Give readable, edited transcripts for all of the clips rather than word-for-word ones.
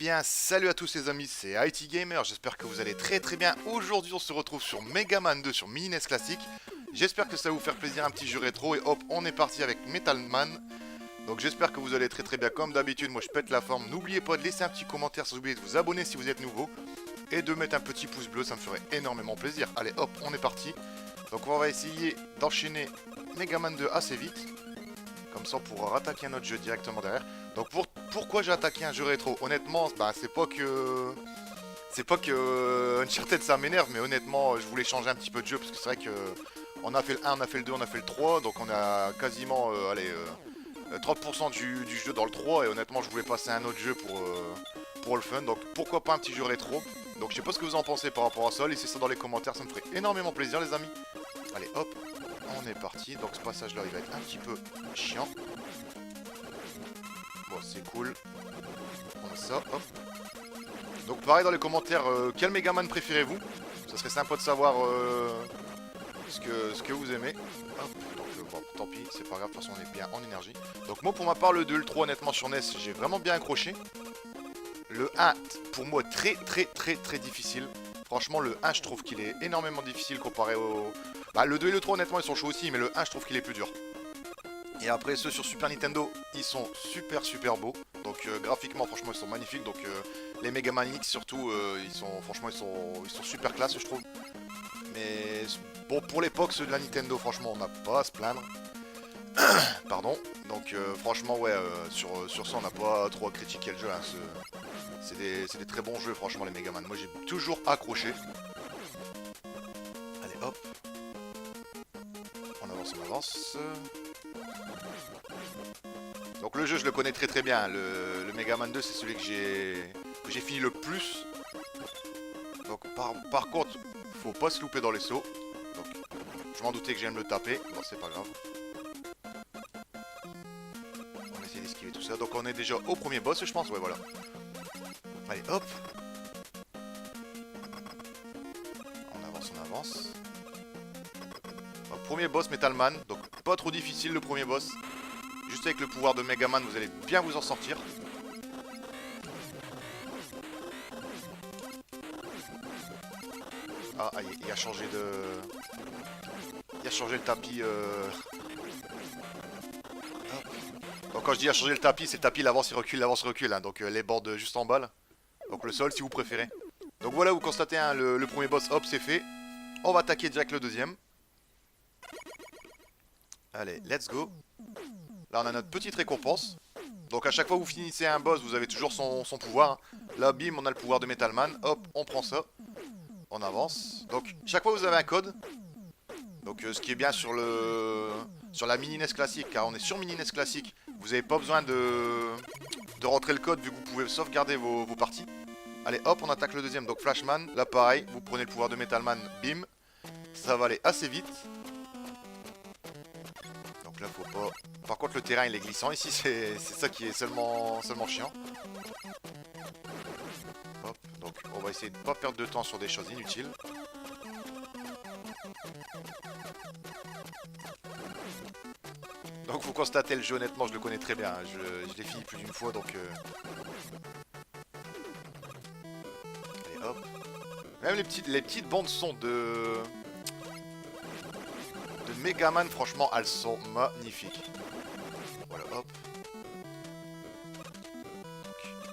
bien, salut à tous les amis, c'est IT Gamer, j'espère que vous allez très bien. Aujourd'hui on se retrouve sur Megaman 2 sur Mini NES Classic. J'espère que ça va vous faire plaisir, un petit jeu rétro, et hop, on est parti avec Metal Man. Donc j'espère que vous allez très bien, comme d'habitude, moi je pète la forme. N'oubliez pas de laisser un petit commentaire sans oublier de vous abonner si vous êtes nouveau. Et de mettre un petit pouce bleu, ça me ferait énormément plaisir. Allez hop, on est parti. Donc on va essayer d'enchaîner Megaman 2 assez vite. Comme ça on pourra rattaquer un autre jeu directement derrière. Donc pourquoi j'ai attaqué un jeu rétro? Honnêtement, bah, c'est pas que Uncharted ça m'énerve, mais honnêtement je voulais changer un petit peu de jeu. Parce que c'est vrai que on a fait le 1, on a fait le 2, on a fait le 3. Donc on a quasiment 30% du jeu dans le 3. Et honnêtement je voulais passer à un autre jeu pour le fun. Donc pourquoi pas un petit jeu rétro. Donc je sais pas ce que vous en pensez par rapport à ça. Laissez ça dans les commentaires, ça me ferait énormément plaisir les amis. Allez hop, on est parti. Donc ce passage là il va être un petit peu chiant. Bon c'est cool. On a ça, hop. Donc pareil dans les commentaires, quel Megaman préférez-vous? Ça serait sympa de savoir ce que vous aimez. Hop, donc bon, tant pis, c'est pas grave, de toute façon on est bien en énergie. Donc moi pour ma part le 2 et le 3 honnêtement sur NES j'ai vraiment bien accroché. Le 1 pour moi très difficile. Franchement le 1 je trouve qu'il est énormément difficile comparé au... Bah le 2 et le 3 honnêtement ils sont chauds aussi, mais le 1 je trouve qu'il est plus dur. Et après ceux sur Super Nintendo ils sont super beaux. Donc graphiquement franchement ils sont magnifiques. Donc les Mega Man X surtout franchement ils sont super classe je trouve. Mais bon pour l'époque ceux de la Nintendo franchement on n'a pas à se plaindre. Pardon. Donc franchement ouais sur ça on n'a pas trop à critiquer le jeu hein. C'est des très bons jeux franchement les Mega Man. Moi j'ai toujours accroché. Allez hop. On avance. Donc le jeu je le connais très bien. Le Mega Man 2 c'est celui que j'ai fini le plus. Donc par contre faut pas se louper dans les sauts. Donc je m'en doutais que j'aime le taper. Bon c'est pas grave. On va essayer d'esquiver tout ça. Donc on est déjà au premier boss je pense. Ouais voilà. Allez hop. On avance. Donc, premier boss Metal Man. Donc pas trop difficile le premier boss. Juste avec le pouvoir de Megaman vous allez bien vous en sortir. Ah aïe, il a changé de... Il a changé le tapis Donc quand je dis il a changé le tapis, c'est le tapis, il avance, il recule hein. Donc les bords juste en bas là. Donc le sol si vous préférez. Donc voilà vous constatez hein, le premier boss, hop c'est fait. On va attaquer direct le deuxième. Allez, let's go. Là on a notre petite récompense. Donc à chaque fois que vous finissez un boss, vous avez toujours son pouvoir. Là bim, on a le pouvoir de Metal Man. Hop, on prend ça. On avance. Donc chaque fois vous avez un code. Donc ce qui est bien sur la Mini NES classique, car on est sur Mini NES classique. Vous n'avez pas besoin de rentrer le code vu que vous pouvez sauvegarder vos parties. Allez hop, on attaque le deuxième. Donc Flashman, là pareil, vous prenez le pouvoir de Metal Man, bim. Ça va aller assez vite. Donc là faut pas... Par contre le terrain il est glissant ici, c'est ça qui est seulement chiant. Hop, donc on va essayer de pas perdre de temps sur des choses inutiles. Donc vous constatez le jeu honnêtement je le connais très bien, hein. Je l'ai fini plus d'une fois donc... Allez hop. Même les petites bandes son de Megaman franchement elles sont magnifiques. Voilà hop. Donc,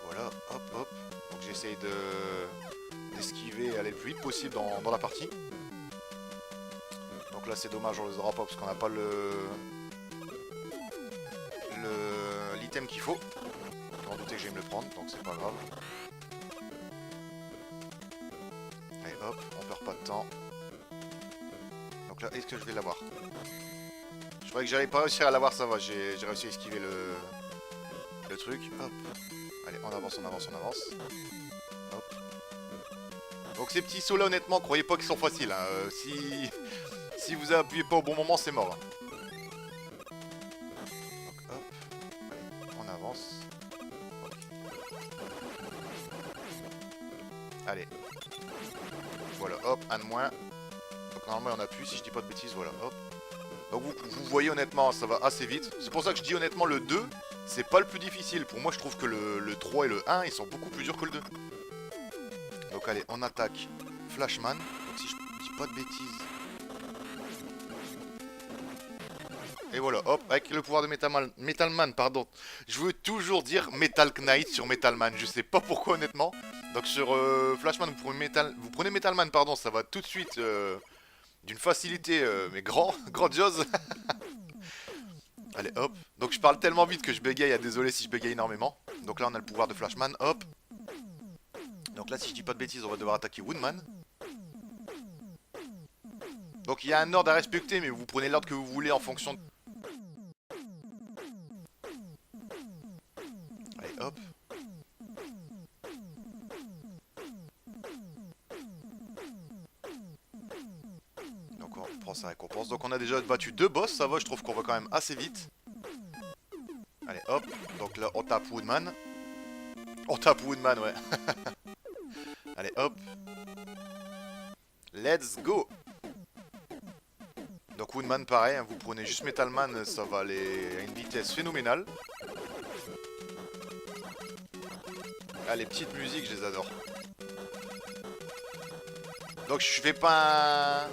voilà hop. Donc j'essaye d'esquiver, aller le plus vite possible dans la partie. Donc là c'est dommage on les aura pas parce qu'on n'a pas l'item qu'il faut. Je m'en doutais que je vais me le prendre donc c'est pas grave. Allez hop, on perd pas de temps. Donc là est-ce que je vais l'avoir? Je croyais que j'allais pas réussir à l'avoir, ça va, j'ai réussi à esquiver le truc. Hop. Allez on avance. Hop. Donc ces petits sauts là honnêtement croyez pas qu'ils sont faciles hein. Si vous appuyez pas au bon moment c'est mort. Donc hop. Allez, on avance. Allez. Voilà, hop, un de moins. Donc normalement on appuie si je dis pas de bêtises, voilà, hop. Donc vous voyez honnêtement ça va assez vite. C'est pour ça que je dis honnêtement le 2 c'est pas le plus difficile. Pour moi, je trouve que le 3 et le 1, ils sont beaucoup plus durs que le 2. Donc allez, on attaque Flashman. Donc si je dis pas de bêtises. Et voilà, hop, avec le pouvoir de Metalman, pardon. Je veux toujours dire Metal Knight sur Metalman, je sais pas pourquoi honnêtement. Donc sur Flashman, vous prenez Metalman, pardon, ça va tout de suite d'une facilité, mais grandiose. Allez, hop. Donc je parle tellement vite que je bégaye, désolé si je bégaye énormément. Donc là, on a le pouvoir de Flashman, hop. Donc là, si je dis pas de bêtises, on va devoir attaquer Woodman. Donc il y a un ordre à respecter, mais vous prenez l'ordre que vous voulez en fonction de... Allez, hop. Donc on prend sa récompense. Donc on a déjà battu 2 boss, ça va, je trouve qu'on va quand même assez vite. Allez, hop. Donc là, on tape Woodman. On tape Woodman, ouais. Allez, hop. Let's go. Donc Woodman, pareil, hein, vous prenez juste Metalman, ça va aller à une vitesse phénoménale. Ah, les petites musiques, je les adore. Donc je fais pas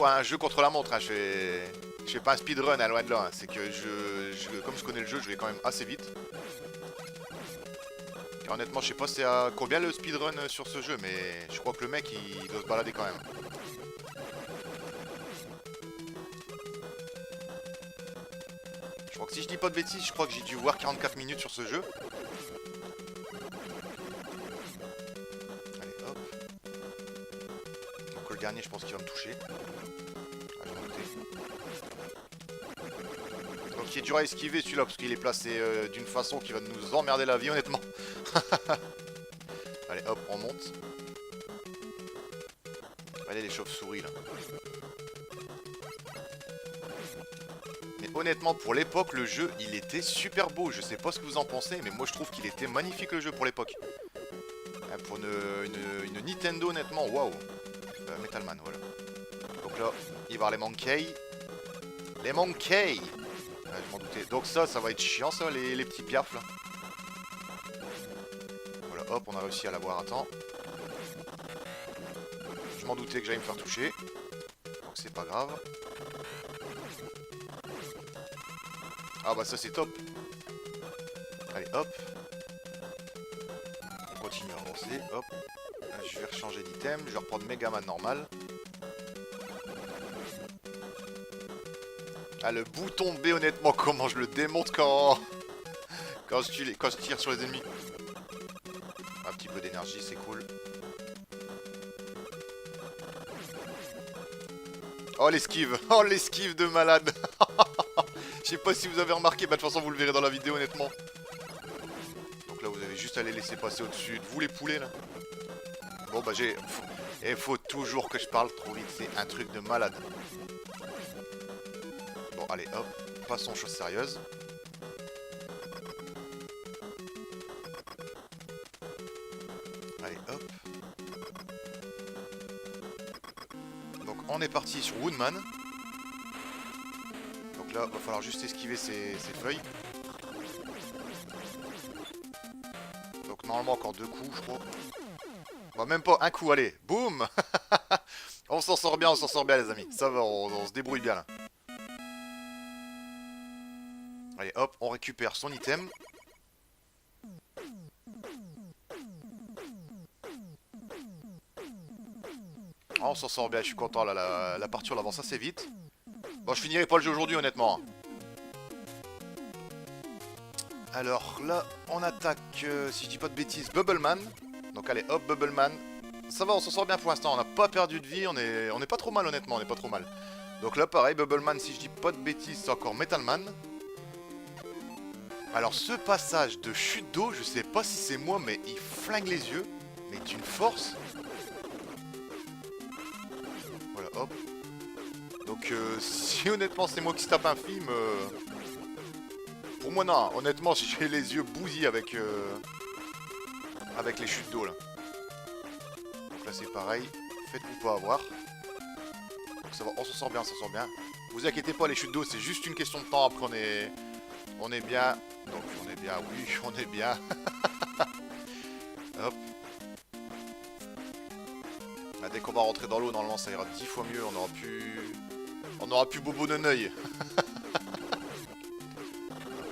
un jeu contre la montre, hein. Je fais pas un speedrun à loin de là, hein. C'est que comme je connais le jeu, je vais quand même assez vite. Car honnêtement, je sais pas c'est à combien le speedrun sur ce jeu, mais je crois que le mec il doit se balader quand même. Je crois que si je dis pas de bêtises, je crois que j'ai dû voir 44 minutes sur ce jeu. Allez, hop. Donc le dernier, je pense qu'il va me toucher. Ah, j'en doutais. Donc il est dur à esquiver celui-là, parce qu'il est placé d'une façon qui va nous emmerder la vie, honnêtement. Allez, hop, on monte. Allez, les chauves-souris, là. Mais honnêtement, pour l'époque, le jeu, il était super beau. Je sais pas ce que vous en pensez, mais moi, je trouve qu'il était magnifique, le jeu, pour l'époque. Hein, pour une Nintendo, honnêtement, waouh. Metalman, voilà. Donc là, il va y avoir les monkeys. Les monkeys! Ouais, je m'en doutais. Donc ça va être chiant, ça, les petits piafs, là. Voilà, hop, on a réussi à l'avoir à temps. Je m'en doutais que j'allais me faire toucher. Donc c'est pas grave. Ah bah ça c'est top. Allez hop. On continue à avancer. Hop. Je vais rechanger d'item. Je vais reprendre Megaman normal. Ah le bouton B honnêtement comment je le démonte quand je tire sur les ennemis. Un petit peu d'énergie c'est cool. Oh l'esquive. Oh l'esquive de malade. Je sais pas si vous avez remarqué, bah de toute façon vous le verrez dans la vidéo honnêtement. Donc là vous avez juste à les laisser passer au-dessus de vous les poulets là. Bon bah il faut toujours que je parle trop vite, c'est un truc de malade. Bon allez hop, passons aux choses sérieuses. Allez hop. Donc on est parti sur Woodman. Donc là, va falloir juste esquiver ces feuilles. Donc normalement encore 2 coups, je crois. Bah même pas un coup, allez, boum. On s'en sort bien les amis. Ça va, on se débrouille bien là. Allez hop, on récupère son item. Oh, on s'en sort bien, je suis content là, la partie on avance assez vite. Bon, je finirai pas le jeu aujourd'hui, honnêtement. Alors là, on attaque, si je dis pas de bêtises, Bubbleman. Donc allez, hop, Bubbleman. Ça va, on s'en sort bien pour l'instant. On n'a pas perdu de vie, on est pas trop mal, honnêtement. On est pas trop mal. Donc là, pareil, Bubbleman, si je dis pas de bêtises, c'est encore Metalman. Alors ce passage de chute d'eau, je sais pas si c'est moi, mais il flingue les yeux. Mais d'une force. Voilà, hop. Donc si honnêtement c'est moi qui se tape un film, pour moi non, honnêtement si j'ai les yeux bousillés avec les chutes d'eau là. Donc là c'est pareil, faites-vous pas avoir. Donc ça va, on s'en sort bien, Vous inquiétez pas, les chutes d'eau c'est juste une question de temps, après On est bien. Donc on est bien, oui, on est bien. Hop. Bah, dès qu'on va rentrer dans l'eau, normalement ça ira 10 fois mieux. On aura plus bobo de neuil.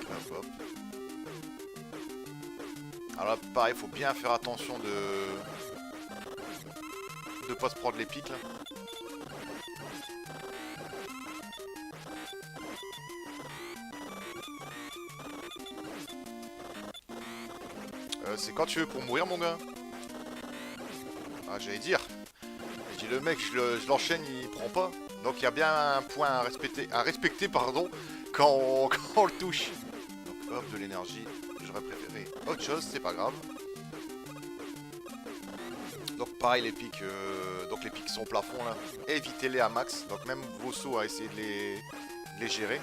Hop, hop. Alors là, pareil, faut bien faire attention de pas se prendre les pics là. C'est quand tu veux pour mourir, mon gars? Ah, j'allais dire. J'ai dit, le mec, je l'enchaîne, il prend pas. Donc il y a bien un point à respecter pardon, quand on le touche. Donc hop, de l'énergie. J'aurais préféré autre chose, c'est pas grave. Donc pareil, les pics sont au plafond là. Évitez-les à max. Donc même vos sauts à essayer de les gérer.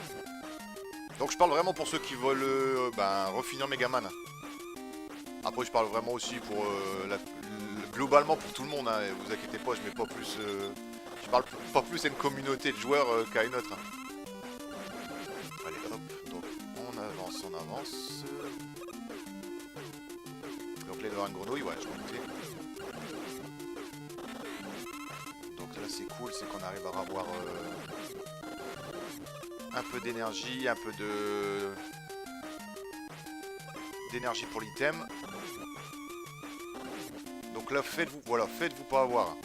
Donc je parle vraiment pour ceux qui veulent refinir Megaman. Après je parle vraiment aussi pour globalement pour tout le monde, hein, vous inquiétez pas, je mets pas plus je parle pas plus à une communauté de joueurs qu'à une autre. Hein. Allez hop, donc on avance. Donc là il doit y avoir une grenouille, ouais je m'en doutais. Donc là c'est cool, c'est qu'on arrive à avoir un peu d'énergie, un peu d'énergie pour l'item. Donc là, faites-vous pas avoir.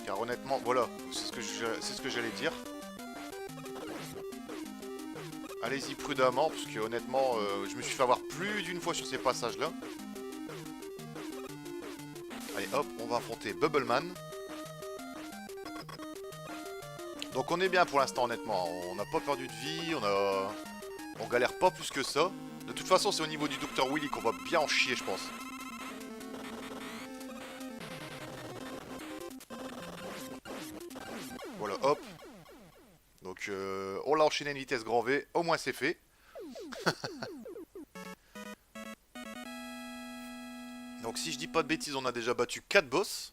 Car honnêtement, voilà, c'est ce que j'allais dire. Allez-y prudemment, parce que honnêtement, je me suis fait avoir plus d'une fois sur ces passages-là. Allez, hop, on va affronter Bubbleman. Donc on est bien pour l'instant, honnêtement. On n'a pas perdu de vie, on galère pas plus que ça. De toute façon, c'est au niveau du Dr Willy qu'on va bien en chier, je pense. Voilà, hop. Donc, on l'a enchaîné à une vitesse grand V. Au moins, c'est fait. Donc, si je dis pas de bêtises, on a déjà battu 4 boss.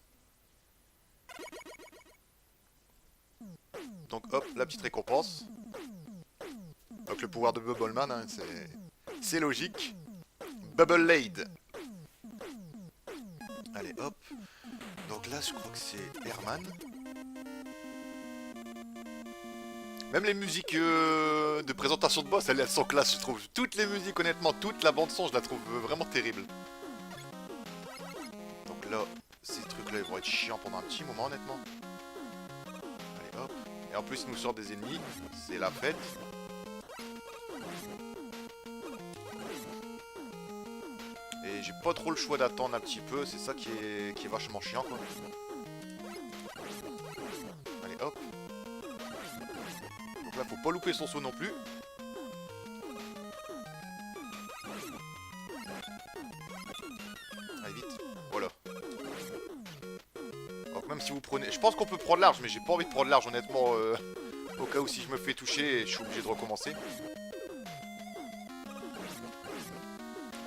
Donc, hop, la petite récompense. Donc, le pouvoir de Bubbleman, hein, c'est logique. Bubble Lade. Allez, hop. Donc là, je crois que c'est Herman. Même les musiques de présentation de boss, elles sont classe, je trouve. Toutes les musiques, honnêtement, toute la bande-son, je la trouve vraiment terrible. Donc là, ces trucs-là, ils vont être chiants pendant un petit moment, honnêtement. Allez, hop. Et en plus, ils nous sortent des ennemis. C'est la fête. Et j'ai pas trop le choix d'attendre un petit peu, c'est ça qui est vachement chiant quoi. Allez hop. Donc là faut pas louper son saut non plus. Allez vite, voilà. Donc même si vous prenez... Je pense qu'on peut prendre large mais j'ai pas envie de prendre large honnêtement au cas où si je me fais toucher je suis obligé de recommencer.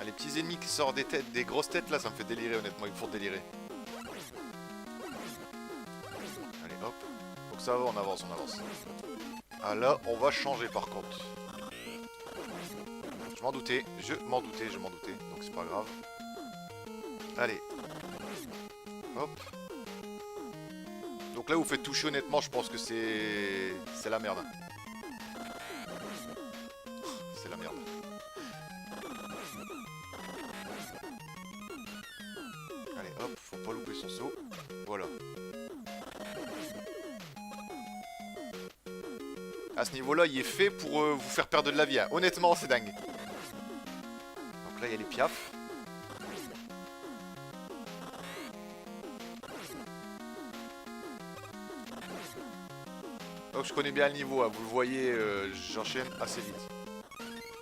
Les petits ennemis qui sortent des grosses têtes là, ça me fait délirer honnêtement, ils me font délirer. Allez hop. Donc ça va, on avance. Ah là, on va changer par contre. Je m'en doutais. Donc c'est pas grave. Allez. Hop. Donc là, vous faites toucher honnêtement, je pense que c'est la merde. C'est la merde. Allez hop, faut pas louper son saut. Voilà. À ce niveau-là, il est fait pour vous faire perdre de la vie. Hein. Honnêtement, c'est dingue. Donc là, il y a les piafs. Donc je connais bien le niveau, hein. Vous le voyez, j'enchaîne assez vite.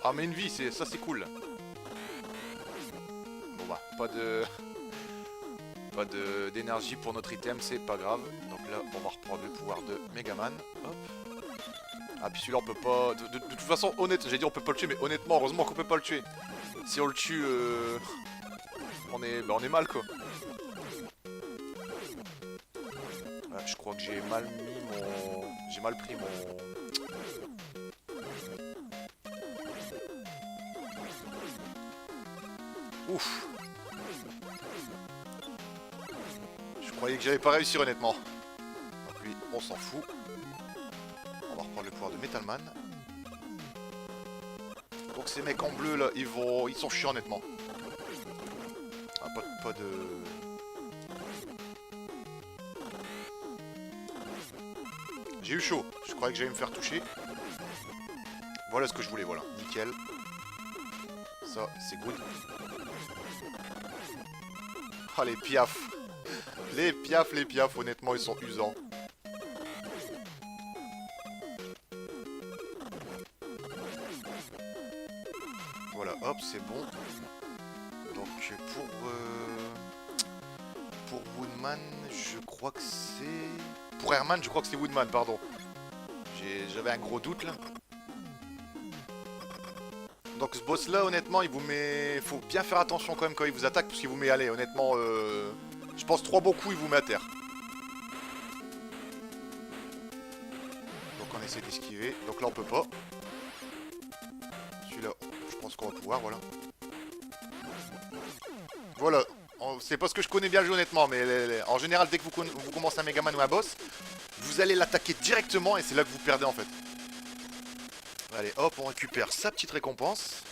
Ah mais une vie, ça c'est cool. Bon bah, pas d'énergie pour notre item, c'est pas grave. Donc là, on va reprendre le pouvoir de Megaman. Hop. Ah puis celui-là on peut pas... De toute façon, j'ai dit on peut pas le tuer, mais honnêtement, heureusement qu'on peut pas le tuer. Si on le tue, on est mal quoi. Voilà, je crois que j'ai mal mis mon... J'ai mal pris mon... Ouf. Je croyais que j'avais pas réussi honnêtement. Donc lui, on s'en fout. On va reprendre le pouvoir de Metalman. Donc ces mecs en bleu là, ils sont chiants honnêtement. Ah, pas de... J'ai eu chaud, je croyais que j'allais me faire toucher. Voilà ce que je voulais, voilà, nickel. Ça, c'est good. Ah, les piafs. Les piafs, honnêtement, ils sont usants. Voilà, hop, c'est bon. Donc, pour Woodman, je crois que c'est... Pour Herman, je crois que c'est Woodman, pardon. J'avais un gros doute, là. Donc ce boss là honnêtement il vous met... Faut bien faire attention quand même quand il vous attaque parce qu'il vous met allez honnêtement je pense 3 bons coups il vous met à terre. Donc on essaie d'esquiver. Donc là on peut pas. Celui-là je pense qu'on va pouvoir voilà. Voilà. C'est parce que je connais bien le jeu honnêtement mais en général dès que vous commencez un Megaman ou un boss vous allez l'attaquer directement et c'est là que vous perdez en fait. Allez, hop, on récupère sa petite récompense.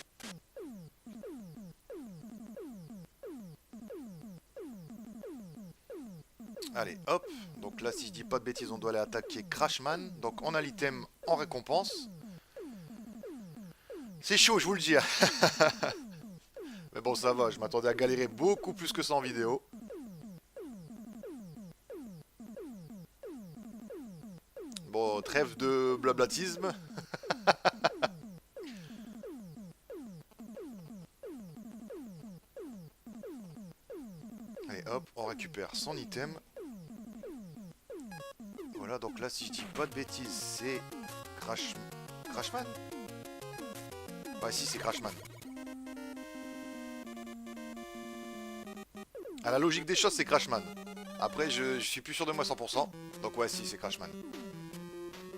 Allez, hop. Donc là, si je dis pas de bêtises, on doit aller attaquer Crashman. Donc on a l'item en récompense. C'est chaud, je vous le dis. Mais bon, ça va, je m'attendais à galérer beaucoup plus que ça en vidéo. Bon, trêve de blablatisme. Allez hop, on récupère son item. Voilà, donc là si je dis pas de bêtises, c'est Crashman. Ouais si c'est Crashman. À la logique des choses c'est Crashman. Après je suis plus sûr de moi 100%. Donc ouais si c'est Crashman.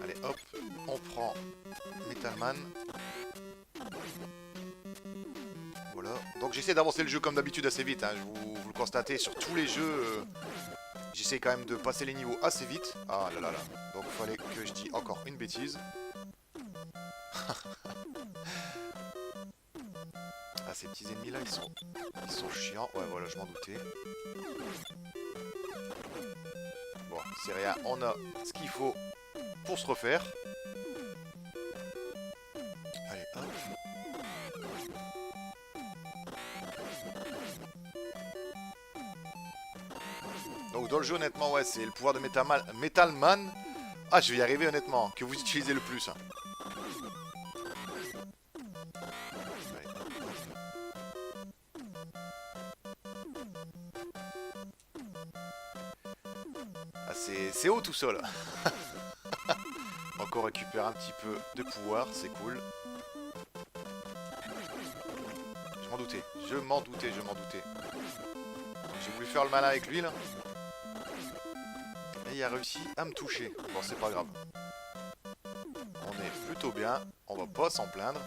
Allez hop, on prend Metalman. Voilà. Donc j'essaie d'avancer le jeu comme d'habitude assez vite, hein. Vous le constatez sur tous les jeux. J'essaie quand même de passer les niveaux assez vite. Ah là là là. Donc il fallait que je dise encore une bêtise. Ah ces petits ennemis là ils sont chiants. Ouais voilà je m'en doutais. Bon c'est rien, on a ce qu'il faut pour se refaire. Allez hop. Donc dans le jeu honnêtement ouais c'est le pouvoir de Metalman. Ah je vais y arriver honnêtement, que vous utilisez le plus. Ah c'est haut tout ça là. Encore récupérer un petit peu de pouvoir, c'est cool. Je m'en doutais. J'ai voulu faire le malin avec lui là. Et il a réussi à me toucher. Bon, c'est pas grave. On est plutôt bien. On va pas s'en plaindre.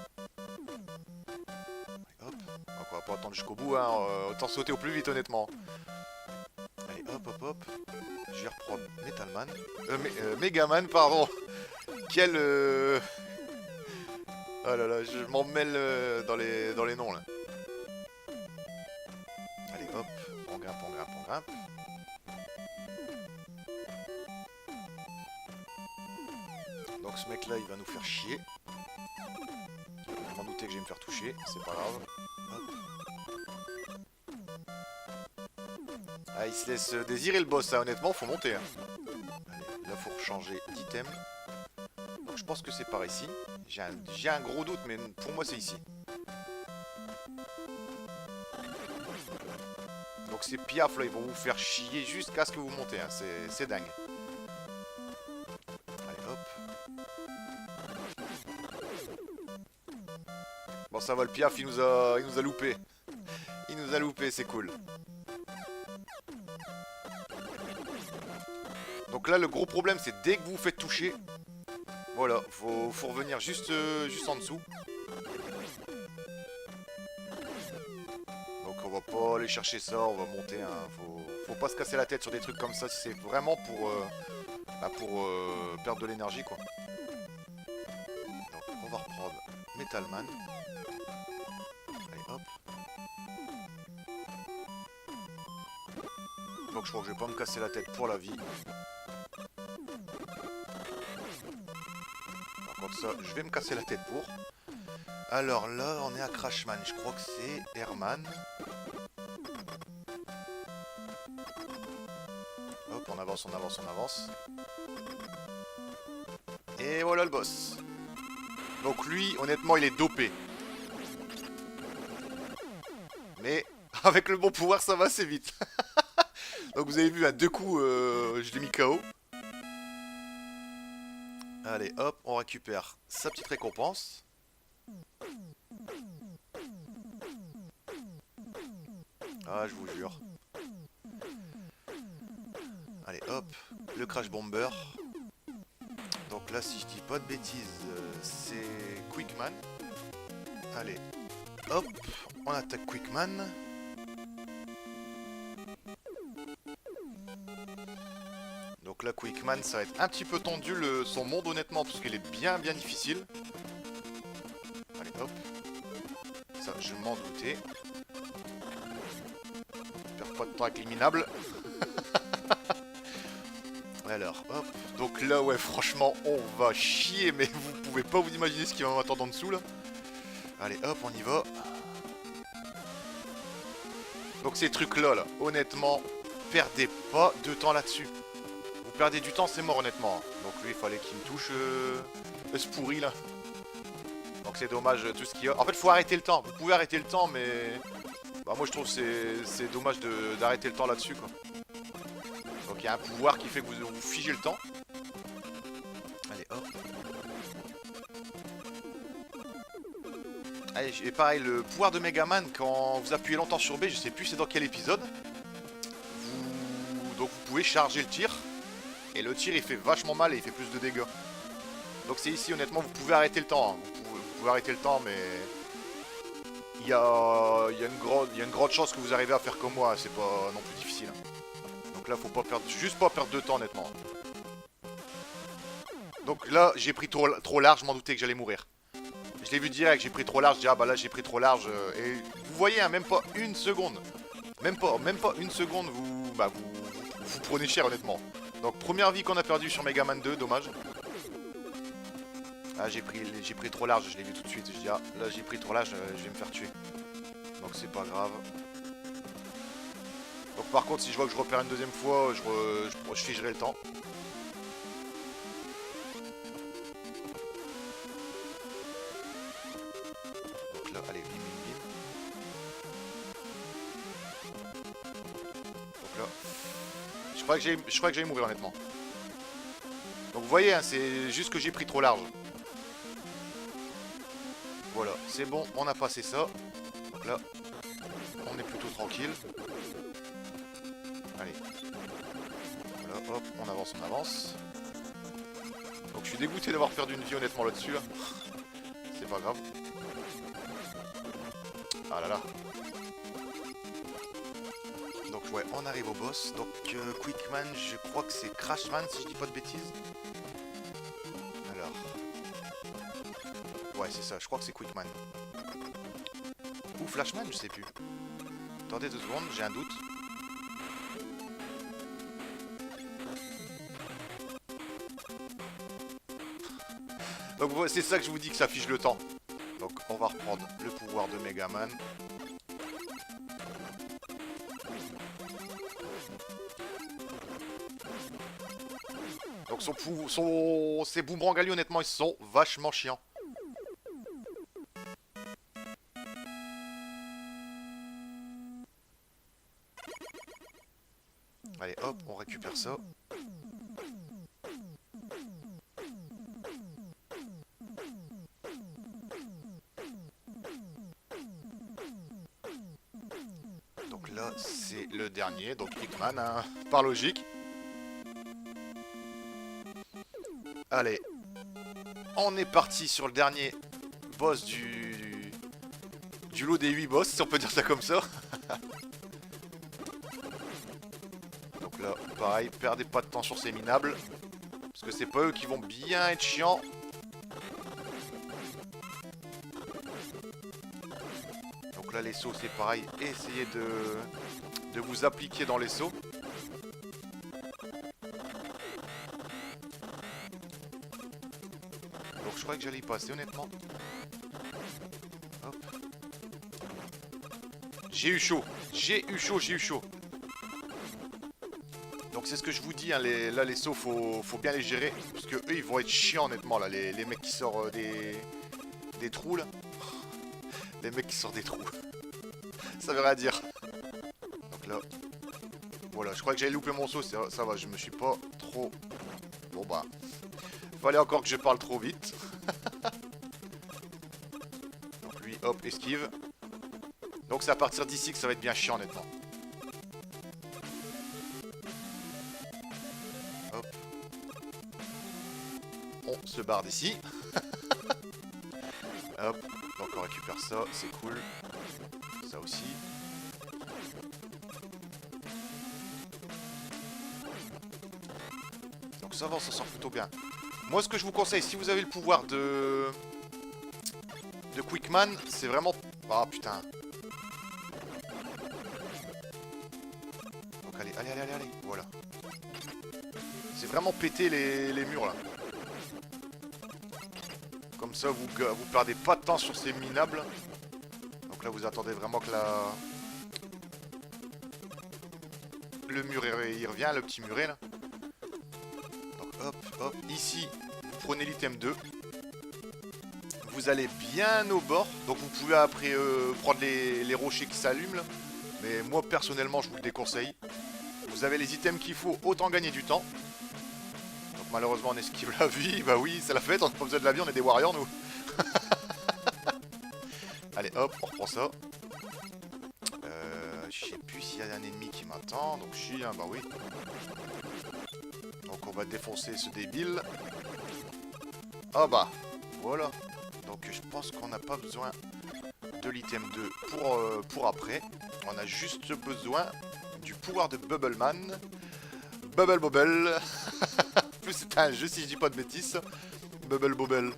Hop. Donc on va pas attendre jusqu'au bout. Hein. Autant sauter au plus vite, honnêtement. Allez, hop. Je vais reprendre Metalman. Megaman, pardon. Quel... Oh là là, je m'en mêle dans les noms, là. Allez, hop. On grimpe. Donc ce mec là il va nous faire chier. Je m'en doutais que je vais me faire toucher, c'est pas grave. Hop. Ah il se laisse désirer le boss, ça honnêtement faut monter. Hein. Allez, là faut changer d'item. Donc je pense que c'est par ici. J'ai un gros doute mais pour moi c'est ici. Donc ces piafs là ils vont vous faire chier jusqu'à ce que vous montez, hein. C'est dingue. Bon ça va le piaf il nous a loupé. Il nous a loupé, c'est cool. Donc là, le gros problème, c'est dès que vous vous faites toucher, voilà, faut revenir juste en dessous. Donc on va pas aller chercher ça, on va monter. Hein. Faut pas se casser la tête sur des trucs comme ça. C'est vraiment pour perdre de l'énergie, quoi. Donc on va reprendre Metalman. Allez, hop. Donc je crois que je vais pas me casser la tête pour la vie. Par contre ça, je vais me casser la tête pour. Alors là, on est à Crashman. Je crois que c'est Herman. Hop, on avance, on avance, on avance. Et voilà le boss. Donc lui, honnêtement, il est dopé. Mais avec le bon pouvoir, ça va assez vite. Donc vous avez vu, à 2 coups, je l'ai mis KO. Allez, hop, on récupère sa petite récompense. Ah, je vous jure. Allez, hop, le Crash Bomber. Donc là, si je dis pas de bêtises, c'est Quickman. Allez, hop, on attaque Quickman. Donc là, Quickman, ça va être un petit peu tendu son monde, honnêtement, parce qu'il est bien difficile. Allez, hop. Ça, je m'en doutais. Perds pas de temps avec les minables. Alors, hop. Donc là, ouais, franchement, on va chier, mais vous pouvez pas vous imaginer ce qui va m'attendre en dessous, là. Allez, hop, on y va. Donc ces trucs-là, là, honnêtement, perdez pas de temps là-dessus. Vous perdez du temps, c'est mort, honnêtement. Donc lui, il fallait qu'il me touche ce pourri, là. Donc c'est dommage, tout ce qu'il y a. En fait, faut arrêter le temps. Vous pouvez arrêter le temps, mais... Bah, moi, je trouve que c'est dommage d'arrêter le temps là-dessus, quoi. Donc il y a un pouvoir qui fait que vous figez le temps. Allez, hop. Allez, et pareil, le pouvoir de Megaman, quand vous appuyez longtemps sur B, je sais plus c'est dans quel épisode. Donc vous pouvez charger le tir. Et le tir, il fait vachement mal et il fait plus de dégâts. Donc c'est ici, honnêtement, vous pouvez arrêter le temps. Hein. Vous pouvez arrêter le temps, mais... Il y a une grande chance que vous arrivez à faire comme moi. C'est pas non plus difficile. Donc là, faut pas perdre, juste pas perdre de temps, honnêtement. Donc là, j'ai pris trop large, je m'en doutais que j'allais mourir. Je l'ai vu direct, j'ai pris trop large, je dis ah bah là j'ai pris trop large. Et vous voyez, hein, même pas une seconde. Même pas une seconde, vous prenez cher, honnêtement. Donc première vie qu'on a perdue sur Megaman 2, dommage. Ah, j'ai pris trop large, je l'ai vu tout de suite. Je dis ah là j'ai pris trop large, je vais me faire tuer. Donc c'est pas grave. Donc par contre, si je vois que je repère une deuxième fois, je figerai le temps. Donc là, allez, bim bim bim. Donc là, je crois que j'allais mourir, honnêtement. Donc vous voyez, hein, c'est juste que j'ai pris trop large. Voilà, c'est bon, on a passé ça. Donc là, on est plutôt tranquille. Allez. Voilà, hop, on avance, on avance. Donc je suis dégoûté d'avoir perdu une vie, honnêtement, là-dessus, là. C'est pas grave. Ah là là. Donc ouais, on arrive au boss. Donc Quickman, je crois que c'est Crashman, si je dis pas de bêtises. Alors... Ouais, c'est ça, je crois que c'est Quickman. Ou Flashman, je sais plus. Attendez 2 secondes, j'ai un doute. Donc c'est ça que je vous dis que ça fiche le temps. Donc on va reprendre le pouvoir de Megaman. Donc ses boomerangs à lui, honnêtement, ils sont vachement chiants. Allez, hop, on récupère ça. Donc là, c'est le dernier, donc Quickman, hein, par logique. Allez. On est parti sur le dernier boss du lot des 8 boss, si on peut dire ça comme ça. Donc là, pareil, perdez pas de temps sur ces minables. Parce que c'est pas eux qui vont bien être chiants. Donc là, les sauts, c'est pareil. Essayez de vous appliquer dans les sauts. Donc je crois que j'allais y passer, honnêtement. Hop. J'ai eu chaud. J'ai eu chaud, j'ai eu chaud. Donc c'est ce que je vous dis, hein, là les sauts, faut bien les gérer. Parce que eux, ils vont être chiants, honnêtement, là. Les mecs qui sortent des trous, là. Les mecs qui sortent des trous. Ça veut rien dire. Donc là, voilà, je crois que j'avais loupé mon saut, ça va, je me suis pas trop... Bon bah, fallait encore que je parle trop vite. Donc lui, hop, esquive. Donc c'est à partir d'ici que ça va être bien chiant, honnêtement. Hop. On se barre d'ici. Hop, donc on récupère ça, c'est cool. Ça aussi. Donc ça va, on s'en sort plutôt bien. Moi, ce que je vous conseille, si vous avez le pouvoir de Quickman, c'est vraiment... Ah, putain. Donc allez, voilà. C'est vraiment péter les murs, là. Comme ça, vous perdez pas de temps sur ces minables. Donc là, vous attendez vraiment que le mur, il revient, le petit muret, là. Hop, hop, ici, vous prenez l'item 2. Vous allez bien au bord. Donc vous pouvez après prendre les rochers qui s'allument là. Mais moi personnellement je vous le déconseille. Vous avez les items qu'il faut, autant gagner du temps. Donc malheureusement on esquive la vie. Bah oui, c'est la fête, on n'a pas besoin de la vie, on est des warriors nous. Allez hop, on reprend ça. Je sais plus s'il y a un ennemi qui m'attend. Donc si, hein, bah oui. Donc on va défoncer ce débile. Ah bah, voilà. Donc je pense qu'on n'a pas besoin de l'item 2 pour après. On a juste besoin du pouvoir de Bubbleman. Bubble Bobble. Plus c'est un jeu si je dis pas de bêtises. Bubble Bobble.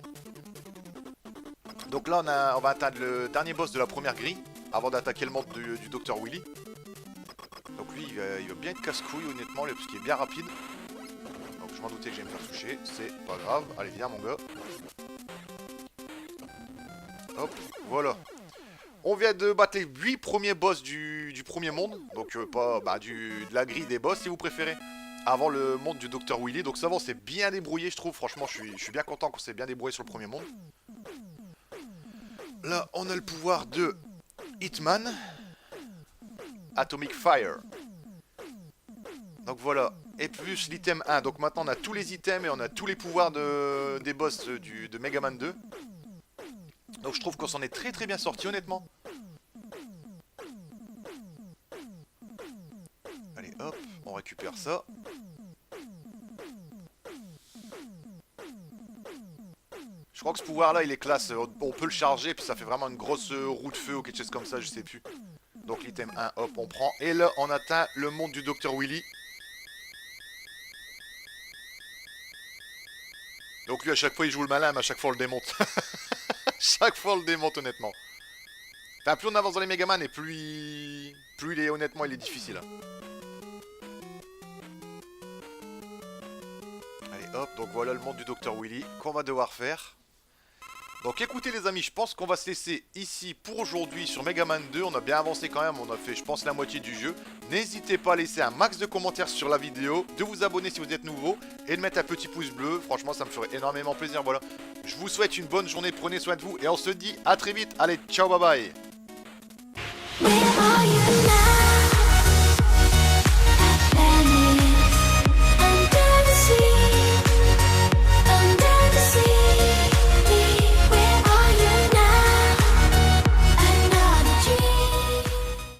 Donc là on va atteindre le dernier boss de la première grille. Avant d'attaquer le monde du Dr Willy. Donc lui il va bien être casse-couille honnêtement parce qu'il est bien rapide. Je m'en doutais que j'allais me faire toucher, c'est pas grave. Allez, viens mon gars. Hop, voilà. On vient de battre les 8 premiers boss du premier monde. Donc pas de la grille des boss si vous préférez. Avant le monde du Dr Willy. Donc ça va, on s'est bien débrouillé je trouve. Franchement, je suis bien content qu'on s'est bien débrouillé sur le premier monde. Là, on a le pouvoir de Hitman. Atomic Fire. Donc voilà, et plus l'item 1. Donc maintenant on a tous les items et on a tous les pouvoirs des boss de Mega Man 2. Donc je trouve qu'on s'en est très très bien sorti honnêtement. Allez hop, on récupère ça. Je crois que ce pouvoir là il est classe, on peut le charger puis ça fait vraiment une grosse roue de feu ou quelque chose comme ça, je sais plus. Donc l'item 1, hop, on prend. Et là on atteint le monde du Dr Willy. Donc lui à chaque fois il joue le malin mais à chaque fois on le démonte. Chaque fois on le démonte honnêtement. Enfin plus on avance dans les Megaman et plus il est honnêtement il est difficile. Allez hop, donc voilà le monde du Dr Willy qu'on va devoir faire. Donc écoutez les amis, je pense qu'on va se laisser ici pour aujourd'hui sur Mega Man 2. On a bien avancé quand même, on a fait je pense la moitié du jeu. N'hésitez pas à laisser un max de commentaires sur la vidéo, de vous abonner si vous êtes nouveau et de mettre un petit pouce bleu. Franchement ça me ferait énormément plaisir, voilà. Je vous souhaite une bonne journée, prenez soin de vous et on se dit à très vite. Allez, ciao, bye bye.